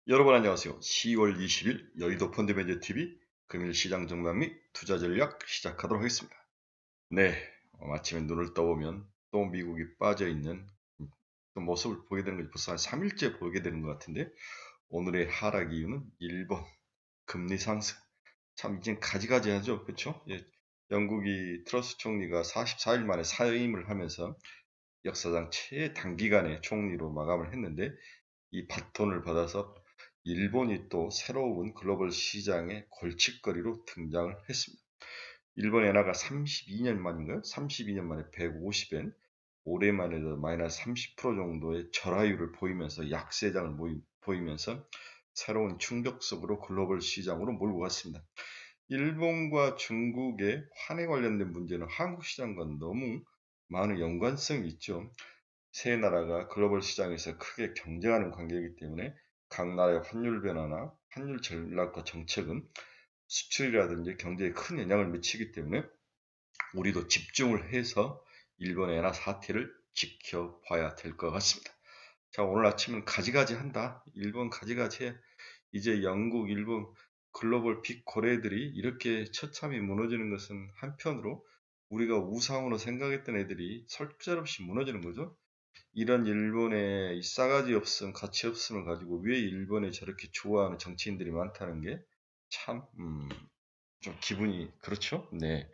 여러분 안녕하세요. 10월 20일 여의도 펀드매니저TV 금일시장 전망 및 투자 전략 시작하도록 하겠습니다. 네, 아침에 눈을 떠보면 또 미국이 빠져있는 또 모습을 보게 되는 거죠. 벌써 한 3일째 보게 되는 것 같은데 오늘의 하락 이유는 일본 금리 상승. 참 이제 가지가지하죠. 그렇죠? 예, 영국이 트러스 총리가 44일 만에 사임을 하면서 역사상 최단기간에 총리로 마감을 했는데 이 바톤을 받아서 일본이 또 새로운 글로벌 시장의 골칫거리로 등장을 했습니다. 일본 엔화가 32년 만인가요? 32년 만에 150엔, 오랜만에도 마이너스 30% 정도의 절하율을 보이면서 약세장을 보이면서 새로운 충격 속으로 글로벌 시장으로 몰고 갔습니다. 일본과 중국의 환에 관련된 문제는 한국 시장과 너무 많은 연관성이 있죠. 세 나라가 글로벌 시장에서 크게 경쟁하는 관계이기 때문에 각 나라의 환율 변화나 환율 전략과 정책은 수출이라든지 경제에 큰 영향을 미치기 때문에 우리도 집중을 해서 일본 엔화 사태를 지켜봐야 될 것 같습니다. 자, 오늘 아침은 가지가지 한다. 일본 가지가지 해. 이제 영국, 일본 글로벌 빅 고래들이 이렇게 처참히 무너지는 것은 한편으로 우리가 우상으로 생각했던 애들이 설득없이 무너지는 거죠. 이런 일본의 이 싸가지 없음, 가치 없음을 가지고 왜 일본에 저렇게 좋아하는 정치인들이 많다는 게 참, 좀 기분이 그렇죠? 네.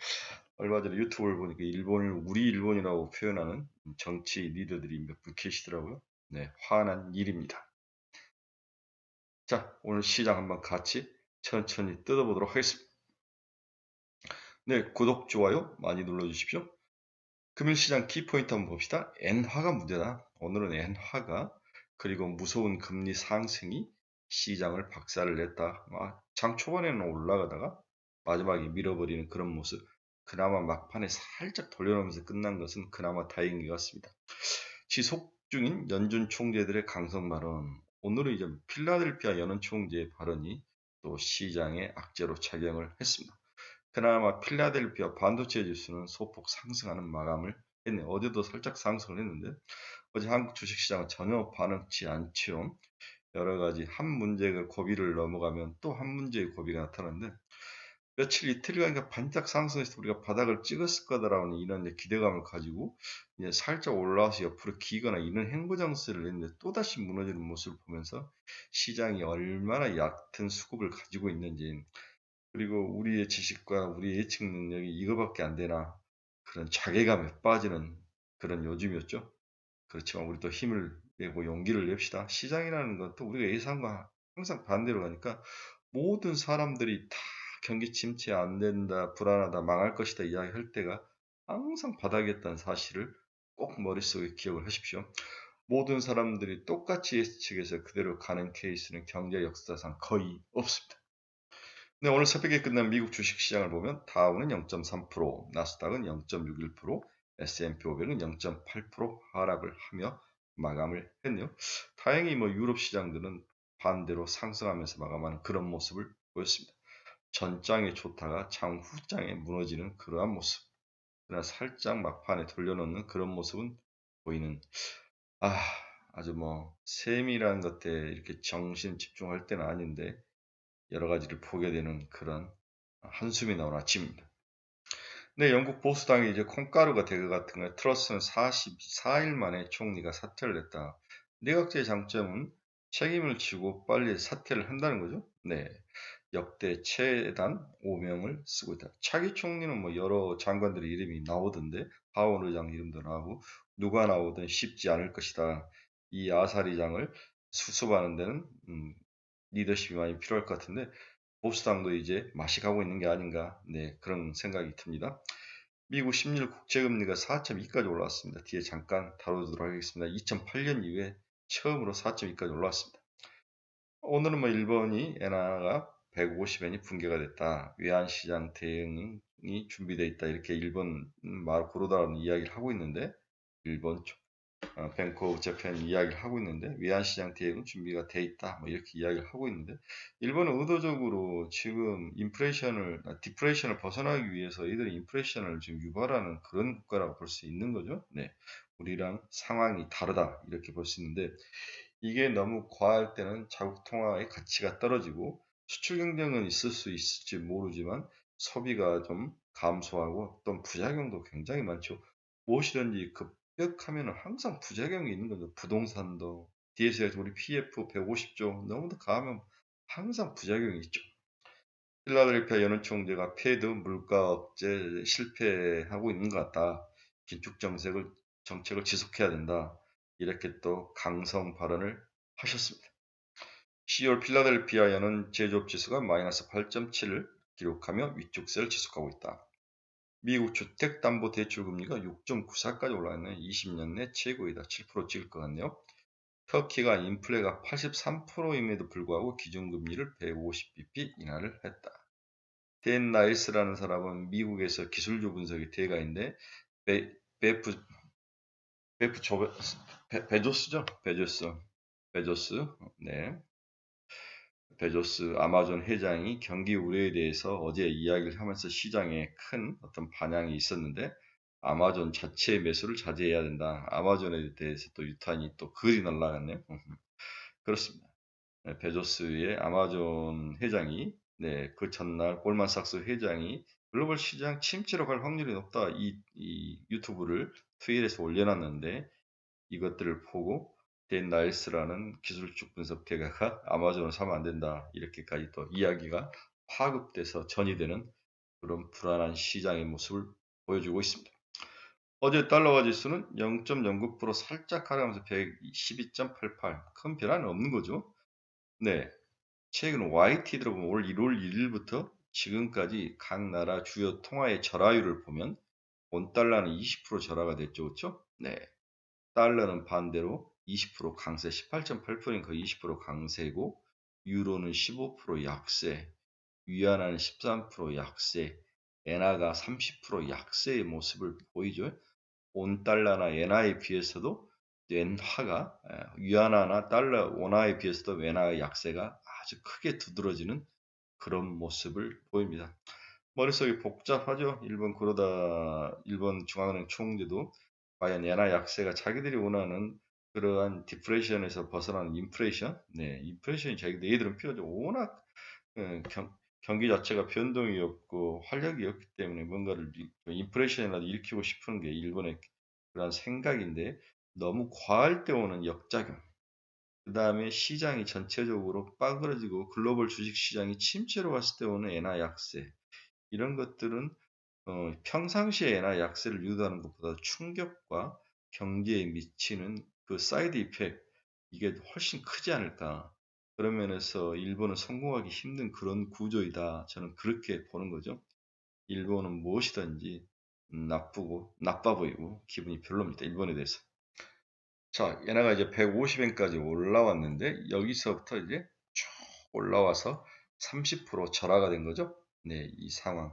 얼마 전에 유튜브를 보니까 일본을 우리 일본이라고 표현하는 정치 리더들이 몇 분 계시더라고요. 네. 화난 일입니다. 자, 오늘 시장 한번 같이 천천히 뜯어보도록 하겠습니다. 네. 구독, 좋아요 많이 눌러주십시오. 금일시장 키포인트 한번 봅시다. 엔화가 문제다. 오늘은 엔화가 그리고 무서운 금리 상승이 시장을 박살을 냈다. 장 초반에는 올라가다가 마지막에 밀어버리는 그런 모습. 그나마 막판에 살짝 돌려놓으면서 끝난 것은 그나마 다행인 것 같습니다. 지속 중인 연준 총재들의 강성 발언. 오늘은 이제 필라델피아 연은 총재의 발언이 또 시장에 악재로 작용을 했습니다. 그나마 필라델피아 반도체 지수는 소폭 상승하는 마감을 했네요. 어제도 살짝 상승을 했는데 어제 한국 주식시장은 전혀 반응치 않죠. 여러 가지 한 문제가 고비를 넘어가면 또 한 문제의 고비가 나타나는데 며칠 이틀간가 반짝 상승해서 우리가 바닥을 찍었을 거다라는 이런 이제 기대감을 가지고 이제 살짝 올라와서 옆으로 기거나 이런 행보장세를 했는데 또다시 무너지는 모습을 보면서 시장이 얼마나 얕은 수급을 가지고 있는지 그리고 우리의 지식과 우리의 예측 능력이 이거밖에 안 되나 그런 자괴감에 빠지는 그런 요즘이었죠. 그렇지만 우리도 힘을 내고 용기를 냅시다. 시장이라는 것도 우리가 예상과 항상 반대로 가니까 모든 사람들이 다 경기 침체 안 된다, 불안하다, 망할 것이다 이야기할 때가 항상 바닥이었다는 사실을 꼭 머릿속에 기억을 하십시오. 모든 사람들이 똑같이 예측해서 그대로 가는 케이스는 경제 역사상 거의 없습니다. 네, 오늘 새벽에 끝난 미국 주식시장을 보면 다우는 0.3%, 나스닥은 0.61%, S&P 500은 0.8% 하락을 하며 마감을 했네요. 다행히 유럽 시장들은 반대로 상승하면서 마감하는 그런 모습을 보였습니다. 전장에 좋다가 장후장에 무너지는 그러한 모습. 그러나 살짝 막판에 돌려놓는 그런 모습은 보이는 아, 아주 세밀한 것에 이렇게 정신 집중할 때는 아닌데 여러 가지를 보게 되는 그런 한숨이 나온 아침입니다. 네, 영국 보수당이 이제 콩가루가 될 것 같은 거예요. 트러스는 44일 만에 총리가 사퇴를 했다. 내각제의 장점은 책임을 지고 빨리 사퇴를 한다는 거죠. 네, 역대 최단 5명을 쓰고 있다. 차기 총리는 여러 장관들의 이름이 나오던데 하원 의장 이름도 나오고 누가 나오든 쉽지 않을 것이다. 이 아사리장을 수습하는 데는 리더십이 많이 필요할 것 같은데 보수당도 이제 맛이 가고 있는 게 아닌가 그런 생각이 듭니다. 미국 10일 국채금리가 4.2까지 올라왔습니다. 뒤에 잠깐 다루도록 하겠습니다. 2008년 이후에 처음으로 4.2까지 올라왔습니다. 오늘은 일본이 엔화가 150엔이 붕괴가 됐다. 외환시장 대응이 준비되어 있다. 이렇게 일본 고로다라는 이야기를 하고 있는데 일본 쪽 뱅크 오브 재팬 이야기를 하고 있는데 외환시장 대응은 준비가 돼 있다 이렇게 이야기를 하고 있는데 일본은 의도적으로 지금 디프레이션을 벗어나기 위해서 이들이 인플레이션을 지금 유발하는 그런 국가라고 볼 수 있는 거죠. 네, 우리랑 상황이 다르다 이렇게 볼 수 있는데 이게 너무 과할 때는 자국 통화의 가치가 떨어지고 수출 경쟁은 있을 수 있을지 모르지만 소비가 좀 감소하고 어떤 부작용도 굉장히 많죠. 무엇이든지 급격하면 항상 부작용이 있는 거죠. 부동산도 DS에서 우리 PF 150조 너무도 과하면 항상 부작용이 있죠. 필라델피아 연은총재가 패드 물가 억제 실패하고 있는 것 같다. 긴축 정책을 지속해야 된다. 이렇게 또 강성 발언을 하셨습니다. 10월 필라델피아 연은 제조업 지수가 마이너스 8.7을 기록하며 위축세를 지속하고 있다. 미국 주택담보대출금리가 6.94까지 올라왔네. 20년 내 최고이다. 7% 찍을 것 같네요. 터키가 인플레가 83%임에도 불구하고 기준금리를 150bp 인하를 했다. 댄 나일스라는 사람은 미국에서 기술주 분석의 대가인데 베프 베조스죠? 베조스. 네. 베조스 아마존 회장이 경기 우려에 대해서 어제 이야기를 하면서 시장에 큰 어떤 반향이 있었는데 아마존 자체의 매수를 자제해야 된다. 아마존에 대해서 또 유탄이 또 글이 날라갔네요. 그렇습니다. 네, 베조스의 아마존 회장이 그 전날 골만삭스 회장이 글로벌 시장 침체로 갈 확률이 높다. 이 유튜브를 트윗에서 올려놨는데 이것들을 보고 댄 나일스라는 기술적 분석대가가 아마존을 사면 안 된다. 이렇게까지 또 이야기가 파급돼서 전이되는 그런 불안한 시장의 모습을 보여주고 있습니다. 어제 달러화 지수는 0.09% 살짝 하락하면서 112.88. 큰 변화는 없는 거죠. 네. 최근 YT 들어보면 올 1월 1일부터 지금까지 각 나라 주요 통화의 절하율을 보면 원 달러는 20% 절하가 됐죠. 그렇죠? 네. 달러는 반대로 20% 강세, 18.8%인 거의 20% 강세고 유로는 15% 약세, 위안화는 13% 약세, 엔화가 30% 약세의 모습을 보이죠. 온달러나 엔화에 비해서도 엔화가 위안화나 달러, 원화에 비해서도 엔화의 약세가 아주 크게 두드러지는 그런 모습을 보입니다. 머릿속이 복잡하죠. 일본 중앙은행 총재도 과연 엔화 약세가 자기들이 원하는 그러한 디플레이션에서 벗어나는 인플레이션, 인플레이션이 얘들은 필요하죠. 워낙 어, 경기 자체가 변동이 없고 활력이 없기 때문에 뭔가를 인플레이션이라도 일으키고 싶은 게 일본의 그런 생각인데 너무 과할 때 오는 역작용, 그 다음에 시장이 전체적으로 빠그러지고 글로벌 주식 시장이 침체로 갔을 때 오는 엔화 약세, 이런 것들은 평상시에 엔화 약세를 유도하는 것보다 충격과 경제에 미치는 그 사이드 이펙트, 이게 훨씬 크지 않을까. 그런 면에서 일본은 성공하기 힘든 그런 구조이다. 저는 그렇게 보는 거죠. 일본은 무엇이든지 나빠 보이고 기분이 별로입니다. 일본에 대해서. 자, 얘네가 이제 150엔까지 올라왔는데 여기서부터 이제 쭉 올라와서 30% 절하가 된 거죠. 네, 이 상황.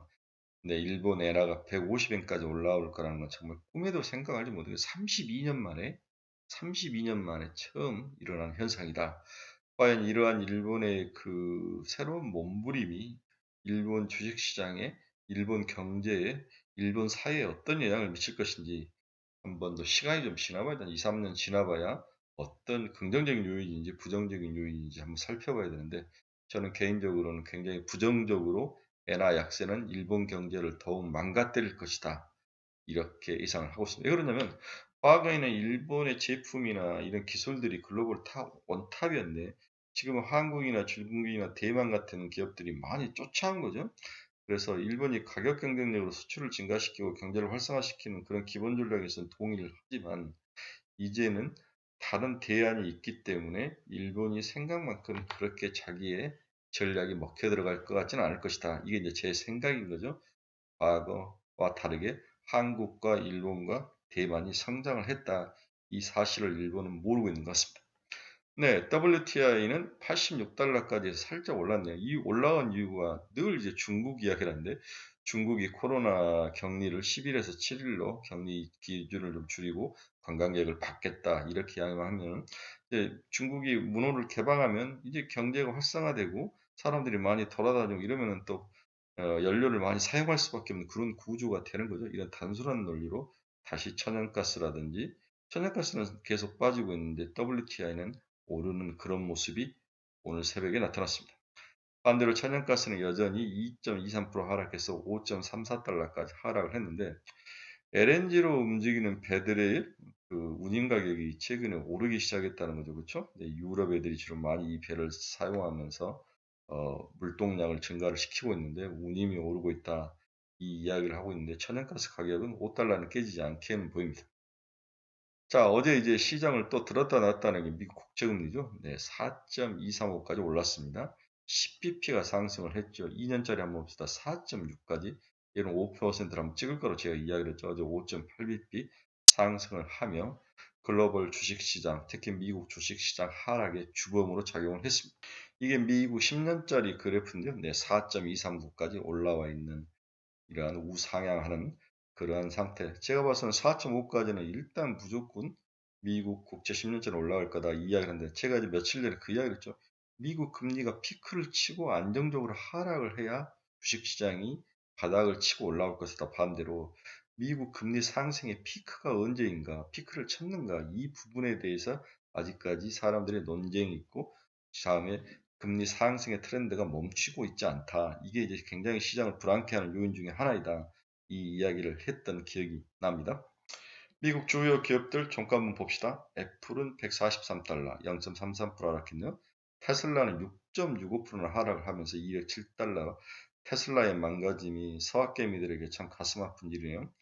네, 일본 엔화가 150엔까지 올라올 거라는 건 정말 꿈에도 생각하지 못해요. 32년 만에 처음 일어난 현상이다. 과연 이러한 일본의 그 새로운 몸부림이 일본 주식시장에, 일본 경제에, 일본 사회에 어떤 영향을 미칠 것인지 한 번 더 시간이 좀 지나봐야 되나, 2, 3년 지나봐야 어떤 긍정적인 요인인지 부정적인 요인인지 한번 살펴봐야 되는데 저는 개인적으로는 굉장히 부정적으로 엔화 약세는 일본 경제를 더욱 망가뜨릴 것이다. 이렇게 예상을 하고 있습니다. 왜 그러냐면 과거에는 일본의 제품이나 이런 기술들이 글로벌 원탑이었는데 지금은 한국이나 중국이나 대만 같은 기업들이 많이 쫓아온 거죠. 그래서 일본이 가격 경쟁력으로 수출을 증가시키고 경제를 활성화시키는 그런 기본 전략에서는 동의를 하지만 이제는 다른 대안이 있기 때문에 일본이 생각만큼 그렇게 자기의 전략이 먹혀 들어갈 것 같지는 않을 것이다. 이게 이제 제 생각인 거죠. 과거와 다르게 한국과 일본과 대만이 성장을 했다. 이 사실을 일본은 모르고 있는 것 같습니다. 네, WTI는 86달러까지 살짝 올랐네요. 이 올라간 이유가 늘 이제 중국 이야기라는데 중국이 코로나 격리를 10일에서 7일로 격리 기준을 좀 줄이고 관광객을 받겠다 이렇게 이야기하면 이제 중국이 문호를 개방하면 이제 경제가 활성화되고 사람들이 많이 돌아다니고 이러면은 또 연료를 많이 사용할 수밖에 없는 그런 구조가 되는 거죠. 이런 단순한 논리로 다시 천연가스라든지 천연가스는 계속 빠지고 있는데 WTI는 오르는 그런 모습이 오늘 새벽에 나타났습니다. 반대로 천연가스는 여전히 2.23% 하락해서 5.34달러까지 하락을 했는데 LNG로 움직이는 배들의 그 운임 가격이 최근에 오르기 시작했다는 거죠. 그렇죠? 네, 유럽 애들이 주로 많이 이 배를 사용하면서 물동량을 증가를 시키고 있는데 운임이 오르고 있다. 이 이야기를 하고 있는데 천연가스 가격은 5달러는 깨지지 않게 보입니다. 자, 어제 이제 시장을 또 들었다 놨다는 게 미국 국채금리죠. 네, 4.235까지 올랐습니다. 10bp가 상승을 했죠. 2년짜리 한번 봅시다. 4.6까지. 얘는 5%를 한번 찍을 거로 제가 이야기를 했죠. 어제 5.8bp 상승을 하며 글로벌 주식시장, 특히 미국 주식시장 하락에 주범으로 작용을 했습니다. 이게 미국 10년짜리 그래프인데요. 네, 4.239까지 올라와 있는 이러한 우상향하는 그러한 상태. 제가 봐서는 4.5까지는 일단 무조건 미국 국채 10년짜리 올라갈 거다 이 이야기를 하는데 제가 이제 며칠 전에 그 이야기를 했죠. 미국 금리가 피크를 치고 안정적으로 하락을 해야 주식시장이 바닥을 치고 올라올 것이다. 반대로 미국 금리 상승의 피크가 언제인가, 피크를 쳤는가 이 부분에 대해서 아직까지 사람들의 논쟁이 있고 다음에 금리 상승의 트렌드가 멈추고 있지 않다. 이게 이제 굉장히 시장을 불안케하는 요인 중에 하나이다. 이 이야기를 했던 기억이 납니다. 미국 주요 기업들 종가 한번 봅시다. 애플은 143달러, 0.33% 하락했네요. 테슬라는 6.65%나 하락을 하면서 207달러. 테슬라의 망가짐이 서학개미들에게 참 가슴 아픈 일이네요.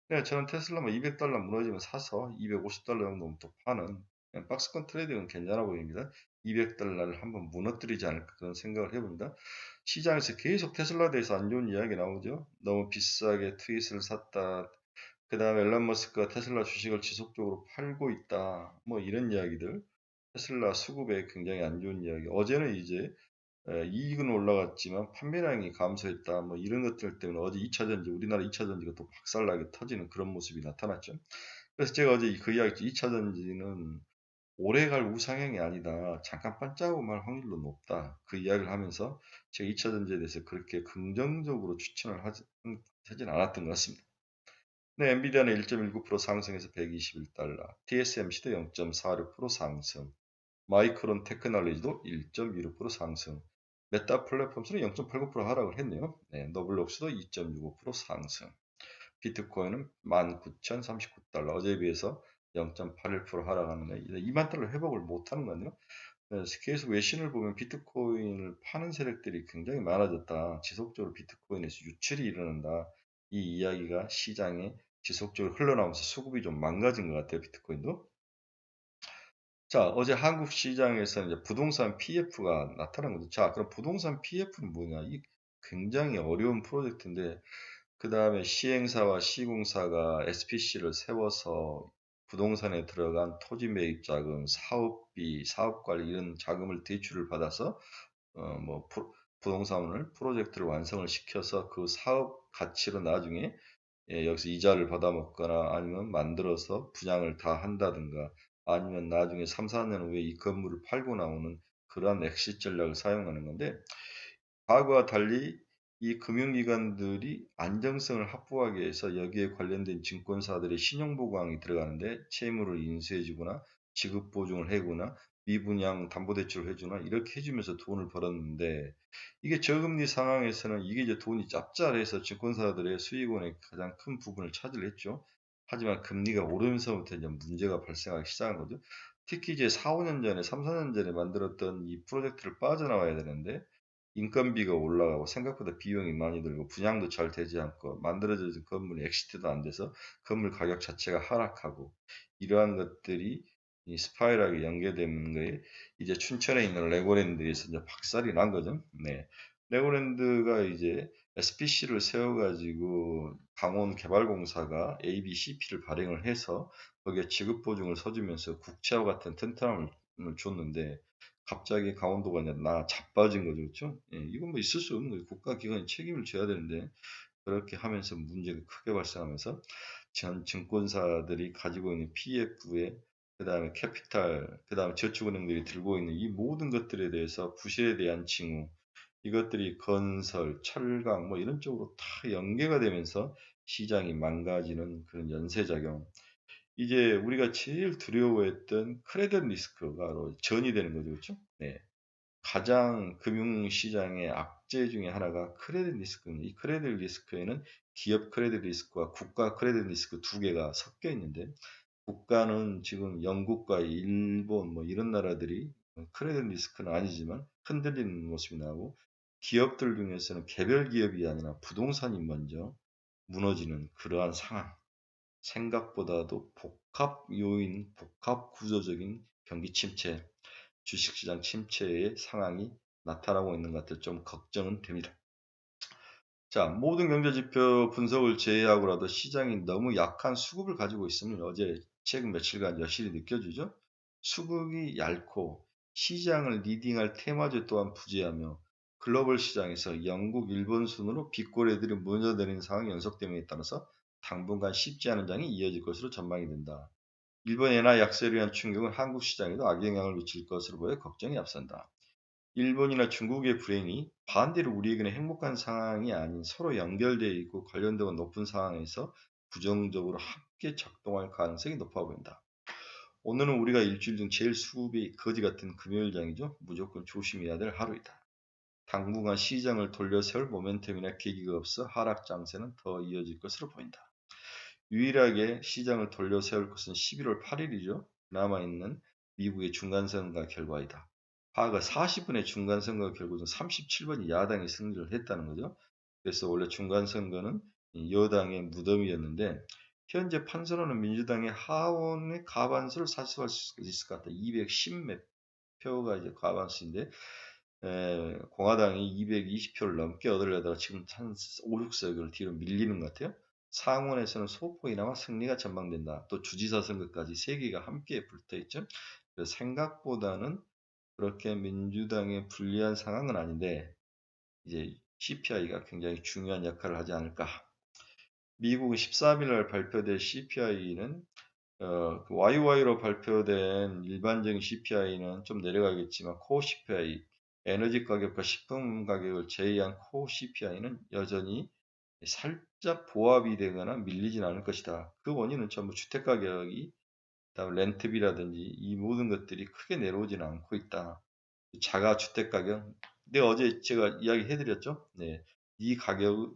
네, 저는 테슬라 뭐 200달러 무너지면 사서 250달러 정도면 또 파는 그냥 박스권 트레이딩은 괜찮아 보입니다. 200달러를 한번 무너뜨리지 않을까 그런 생각을 해봅니다. 시장에서 계속 테슬라에 대해서 안 좋은 이야기 나오죠. 너무 비싸게 트윗을 샀다. 그 다음에 앨런 머스크가 테슬라 주식을 지속적으로 팔고 있다. 뭐 이런 이야기들. 테슬라 수급에 굉장히 안 좋은 이야기. 어제는 이제 이익은 올라갔지만 판매량이 감소했다. 뭐 이런 것들 때문에 어제 2차전지, 우리나라 2차전지가 또 박살나게 터지는 그런 모습이 나타났죠. 그래서 제가 어제 그 이야기, 2차전지는 오래갈 우상향이 아니다. 잠깐 반짝고만 확률로 높다. 그 이야기를 하면서 제가 2차전지에 대해서 그렇게 긍정적으로 추천을 하진 않았던 것 같습니다. 네, 엔비디아는 1.19% 상승해서 121달러, TSMC도 0.46% 상승, 마이크론 테크놀로지도 1.16% 상승, 메타 플랫폼스는 0.89% 하락을 했네요. 네, 너블록스도 2.65% 상승, 비트코인은 19,039달러, 어제에 비해서 0.81% 하락하는데 2만 달러 회복을 못하는 거네요. 네, 계속 외신을 보면 비트코인을 파는 세력들이 굉장히 많아졌다. 지속적으로 비트코인에서 유출이 일어난다. 이 이야기가 시장에 지속적으로 흘러나오면서 수급이 좀 망가진 것 같아요. 비트코인도. 자, 어제 한국 시장에서 이제 부동산 PF가 나타난 거죠. 자, 그럼 부동산 PF는 뭐냐? 이 굉장히 어려운 프로젝트인데, 그 다음에 시행사와 시공사가 SPC를 세워서 부동산에 들어간 토지 매입 자금, 사업비, 사업관리 이런 자금을 대출을 받아서 뭐 부동산을 프로젝트를 완성을 시켜서 그 사업 가치로 나중에 여기서 이자를 받아먹거나 아니면 만들어서 분양을 다 한다든가 아니면 나중에 3, 4년 후에 이 건물을 팔고 나오는 그러한 엑시트 전략을 사용하는 건데 과거와 달리 이 금융기관들이 안정성을 확보하기 위해서 여기에 관련된 증권사들의 신용보강이 들어가는데 채무를 인수해주거나 지급보증을 해거나 미분양 담보대출을 해주나 이렇게 해주면서 돈을 벌었는데 이게 저금리 상황에서는 이게 이제 돈이 짭짤해서 증권사들의 수익원의 가장 큰 부분을 차지했죠. 하지만 금리가 오르면서부터 이제 문제가 발생하기 시작한 거죠. 특히 이제 4, 5년 전에, 3, 4년 전에 만들었던 이 프로젝트를 빠져나와야 되는데 인건비가 올라가고 생각보다 비용이 많이 들고 분양도 잘 되지 않고 만들어진 건물이 엑시트도 안 돼서 건물 가격 자체가 하락하고 이러한 것들이 이 스파이럴하게 연계되는 거에 이제 춘천에 있는 레고랜드에서 이제 박살이 난 거죠. 네. 레고랜드가 이제 SPC를 세워가지고 강원개발공사가 ABCP를 발행을 해서 거기에 지급보증을 서주면서 국채와 같은 튼튼함을 줬는데 갑자기 강원도가 이제 자빠진 거죠, 그렇죠? 예, 이건 뭐 있을 수 없는 거예요. 국가기관이 책임을 져야 되는데 그렇게 하면서 문제가 크게 발생하면서 전 증권사들이 가지고 있는 PF에 그다음에 캐피탈, 그다음에 저축은행들이 들고 있는 이 모든 것들에 대해서 부실에 대한 징후, 이것들이 건설, 철강 뭐 이런 쪽으로 다 연계가 되면서 시장이 망가지는 그런 연쇄작용. 이제 우리가 제일 두려워했던 크레딧 리스크가 바로 전이 되는 거죠. 그렇죠? 네. 가장 금융시장의 악재 중에 하나가 크레딧 리스크입니다. 이 크레딧 리스크에는 기업 크레딧 리스크와 국가 크레딧 리스크 두 개가 섞여 있는데 국가는 지금 영국과 일본 뭐 이런 나라들이 크레딧 리스크는 아니지만 흔들리는 모습이 나오고 기업들 중에서는 개별 기업이 아니라 부동산이 먼저 무너지는 그러한 상황. 생각보다도 복합 요인, 복합 구조적인 경기 침체, 주식시장 침체의 상황이 나타나고 있는 것 같아 좀 걱정은 됩니다. 자, 모든 경제지표 분석을 제외하고라도 시장이 너무 약한 수급을 가지고 있으면 어제 최근 며칠간 여실히 느껴지죠. 수급이 얇고 시장을 리딩할 테마주 또한 부재하며 글로벌 시장에서 영국, 일본 순으로 빅고래들이 무너내리는 상황이 연속됨에 따라서 당분간 쉽지 않은 장이 이어질 것으로 전망이 된다. 일본 엔화 약세로 인한 충격은 한국 시장에도 악영향을 미칠 것으로 보여 걱정이 앞선다. 일본이나 중국의 불행이 반대로 우리에게는 행복한 상황이 아닌 서로 연결되어 있고 관련도가 높은 상황에서 부정적으로 함께 작동할 가능성이 높아 보인다. 오늘은 우리가 일주일 중 제일 수급이 거지 같은 금요일장이죠. 무조건 조심해야 될 하루이다. 당분간 시장을 돌려 세울 모멘텀이나 계기가 없어 하락 장세는 더 이어질 것으로 보인다. 유일하게 시장을 돌려 세울 것은 11월 8일이죠. 남아있는 미국의 중간선거 결과이다. 과거 40분의 중간선거 결과중 37번이 야당이 승리를 했다는 거죠. 그래서 원래 중간선거는 여당의 무덤이었는데 현재 판서로는 민주당의 하원의 과반수를 사수할 수 있을 것 같다. 210몇 표가 이제 과반수인데 공화당이 220표를 넘게 얻으려다가 지금 한 5, 6석을 뒤로 밀리는 것 같아요. 상원에서는 소폭이나마 승리가 전망된다. 또 주지사 선거까지 3개가 함께 붙어있죠. 그래서 생각보다는 그렇게 민주당에 불리한 상황은 아닌데 이제 CPI가 굉장히 중요한 역할을 하지 않을까. 미국은 13일 날 발표될 CPI는 그 YY로 발표된 일반적인 CPI는 좀 내려가겠지만 코어 CPI, 에너지 가격과 식품 가격을 제외한 코어 CPI는 여전히 살짝 보합이 되거나 밀리진 않을 것이다. 그 원인은 전부 주택 가격이 그다음 렌트비라든지 이 모든 것들이 크게 내려오지는 않고 있다. 자가 주택 가격. 근데 어제 제가 이야기 해드렸죠. 네. 이 가격,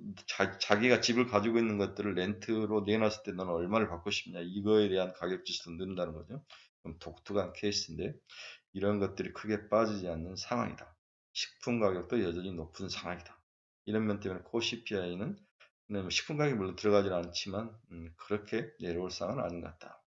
자기가 집을 가지고 있는 것들을 렌트로 내놨을 때 너는 얼마를 받고 싶냐. 이거에 대한 가격 지수도 는다는 거죠. 좀 독특한 케이스인데 이런 것들이 크게 빠지지 않는 상황이다. 식품 가격도 여전히 높은 상황이다. 이런 면 때문에 코 CPI는 식품 가격이 물론 들어가지는 않지만 그렇게 내려올 상황은 아닌 것 같다.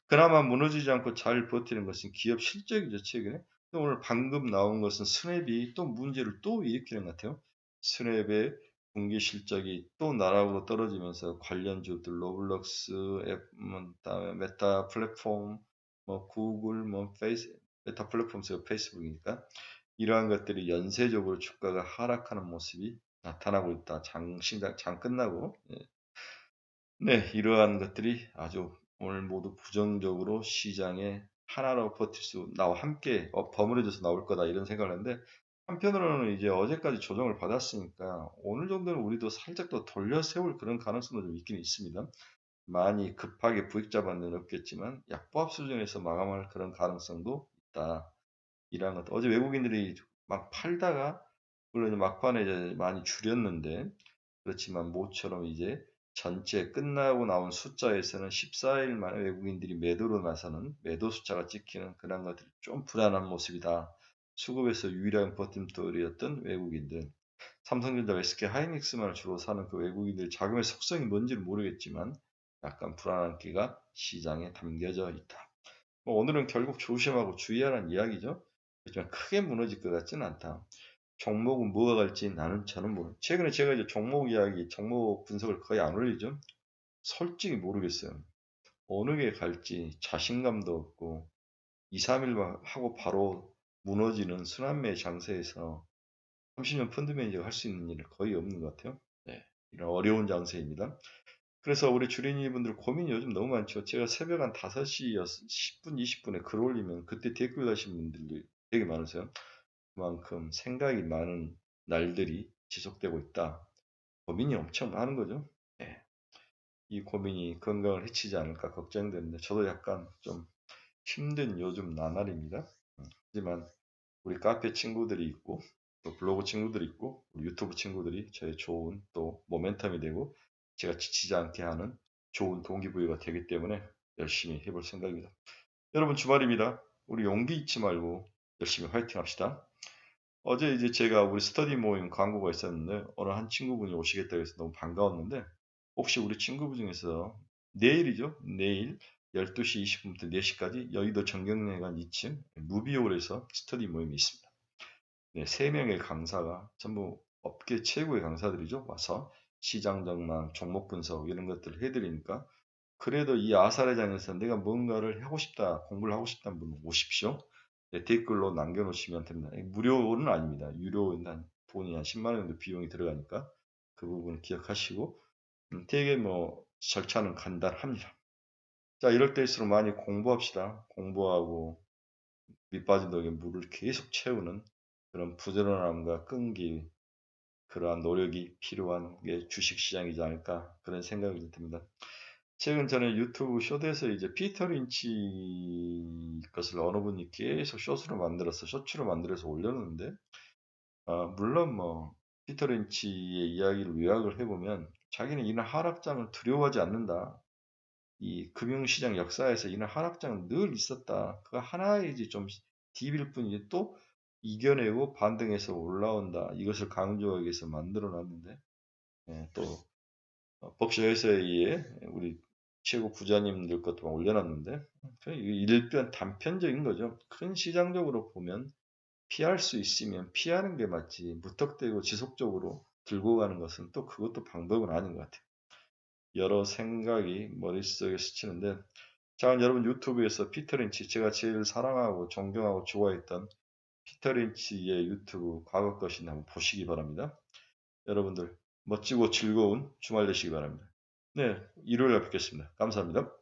그나마 무너지지 않고 잘 버티는 것은 기업 실적이죠, 최근에. 오늘 방금 나온 것은 스냅이 또 문제를 또 일으키는 것 같아요. 스냅의 분기 실적이 또 나락으로 떨어지면서 관련주들, 로블록스, 앱, 그다음에 메타 플랫폼, 뭐 구글, 뭐 메타 플랫폼스가 페이스북이니까 이러한 것들이 연쇄적으로 주가가 하락하는 모습이 나타나고 있다. 장 끝나고. 예. 네, 이러한 것들이 아주 오늘 모두 부정적으로 시장에 하나로 버틸 수, 나와 함께 버무려져서 나올 거다 이런 생각을 했는데 한편으로는 이제 어제까지 조정을 받았으니까 오늘 정도는 우리도 살짝 더 돌려 세울 그런 가능성도 좀 있긴 있습니다. 많이 급하게 부익 잡은 데는 없겠지만 약보합 수준에서 마감할 그런 가능성도 있다. 이러한 것. 어제 외국인들이 막 팔다가 물론 이제 막판에 이제 많이 줄였는데 그렇지만 모처럼 이제 전체 끝나고 나온 숫자에서는 14일 만에 외국인들이 매도로 나서는 매도 숫자가 찍히는 그런 것들이 좀 불안한 모습이다. 수급에서 유일한 버팀돌이었던 외국인들. 삼성전자, SK 하이닉스만을 주로 사는 그 외국인들 자금의 속성이 뭔지는 모르겠지만 약간 불안한 기가 시장에 담겨져 있다. 뭐 오늘은 결국 조심하고 주의하라는 이야기죠. 그렇지만 크게 무너질 것 같지는 않다. 종목은 뭐가 갈지 저는 뭐 최근에 제가 이제 종목 이야기, 종목 분석을 거의 안 올리죠. 솔직히 모르겠어요. 어느 게 갈지 자신감도 없고 2, 3일 하고 바로 무너지는 순환매 장세에서 30년 펀드 매니저가 할 수 있는 일은 거의 없는 것 같아요. 네, 이런 어려운 장세입니다. 그래서 우리 주린이 분들 고민이 요즘 너무 많죠. 제가 새벽 한 5시 10분, 20분에 글 올리면 그때 댓글 다신 분들도 되게 많으세요. 그만큼 생각이 많은 날들이 지속되고 있다. 고민이 엄청 많은 거죠. 예. 이 고민이 건강을 해치지 않을까 걱정되는데 저도 약간 좀 힘든 요즘 나날입니다. 하지만 우리 카페 친구들이 있고 또 블로그 친구들이 있고 우리 유튜브 친구들이 저의 좋은 또 모멘텀이 되고 제가 지치지 않게 하는 좋은 동기부여가 되기 때문에 열심히 해볼 생각입니다. 여러분 주말입니다. 우리 용기 잊지 말고 열심히 화이팅 합시다. 어제 이제 제가 우리 스터디 모임 광고가 있었는데 어느 한 친구분이 오시겠다고 해서 너무 반가웠는데 혹시 우리 친구분 중에서 내일이죠. 내일 12시 20분부터 4시까지 여의도 정경래관 2층 루비올에서 스터디 모임이 있습니다. 네, 3명의 강사가 전부 업계 최고의 강사들이죠. 와서 시장 전망, 종목 분석 이런 것들을 해드리니까 그래도 이 아사레장에서 내가 뭔가를 하고 싶다, 공부를 하고 싶다는 분은 오십시오. 네, 댓글로 남겨놓으시면 됩니다. 무료는 아닙니다. 유료는 돈이 한 10만 원 정도 비용이 들어가니까 그 부분 기억하시고 되게 뭐 절차는 간단합니다. 자, 이럴 때일수록 많이 공부합시다. 공부하고 밑빠진 독에 물을 계속 채우는 그런 부지런함과 끈기, 그러한 노력이 필요한 게 주식시장이지 않을까 그런 생각이 듭니다. 최근 저는 유튜브 쇼트에서 이제 피터 린치 것을 어느 분이 계속 쇼츠로 만들어서 올렸는데, 물론 뭐, 피터 린치의 이야기를 요약을 해보면, 자기는 이런 하락장을 두려워하지 않는다. 이 금융시장 역사에서 이런 하락장은 늘 있었다. 그 하나이지 좀 딥일 뿐이지 또 이겨내고 반등해서 올라온다. 이것을 강조하기 위해서 만들어 놨는데, 또 법시회사에 의해 우리 최고 부자님들 것도 올려놨는데 일변 단편적인 거죠. 큰 시장적으로 보면 피할 수 있으면 피하는 게 맞지 무턱대고 지속적으로 들고 가는 것은 또 그것도 방법은 아닌 것 같아요. 여러 생각이 머릿속에 스치는데 자, 여러분 유튜브에서 피터 린치 제가 제일 사랑하고 존경하고 좋아했던 피터 린치의 유튜브 과거 것이나 한번 보시기 바랍니다. 여러분들 멋지고 즐거운 주말 되시기 바랍니다. 네, 일요일에 뵙겠습니다. 감사합니다.